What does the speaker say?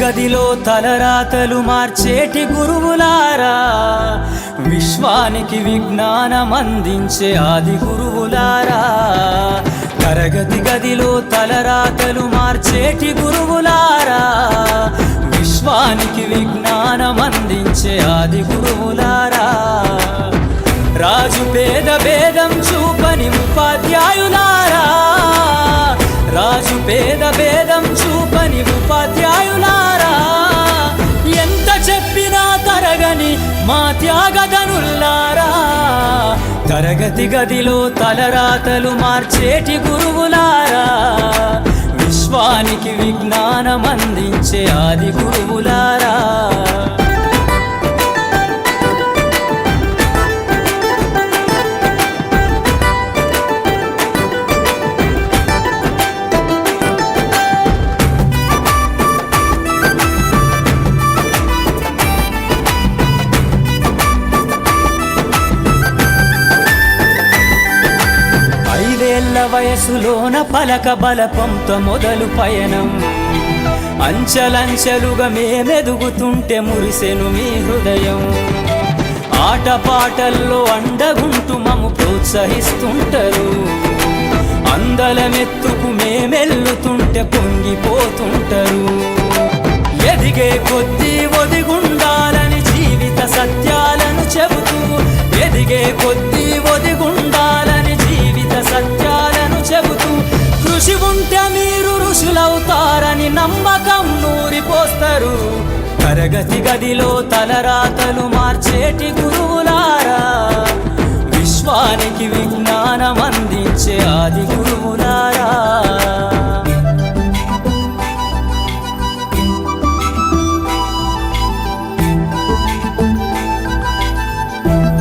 గదిలో తలరాతలు మార్చేటి గురువులారా, విశ్వానికి విజ్ఞానం అందించే ఆది గురువులారా. తరగతి గదిలో తలరాతలు మార్చేటి గురువులారా, విశ్వానికి విజ్ఞానం అందించే ఆది గురువులారా. రాజు పేద భేదం చూపని ఉపాధ్యాయులారా, రాజు పేద భేదం చూపని ఉపాధ్యాయులారా. ఎంత చెప్పినా తరగని మా త్యాగధనుల్లారా, తరగతి గదిలో తలరాతలు మార్చేటి గురువులారా, విశ్వానికి విజ్ఞానం అందించే ఆది గురువులారా. వయసులోన పలక బలపంతో మొదలు పయనం, అంచెలంచెలుగా మేమెదుగుతుంటే మురిసెను మీ హృదయం. ఆటపాటల్లో అండగుంటూ మమ్ము ప్రోత్సహిస్తుంటారు, అందలమెత్తుకు మేమెల్లుతుంటే పొంగిపోతుంటారు. ఎదిగే కొద్దీ ఒదిగుండాలని జీవిత సత్యాలను చెబుతూ, ఎదిగే కొద్దీ ఒదిగుండాలని జీవిత సత్యాలను చెబుతూ, కృషి ఉంటే మీరు ఋషులవుతారని నమ్మకం నూరిపోస్తారు. తరగతి గదిలో తలరాతలు మార్చేటి గురువులారా, విశ్వానికి విజ్ఞానం అందించే ఆది గురువులారా.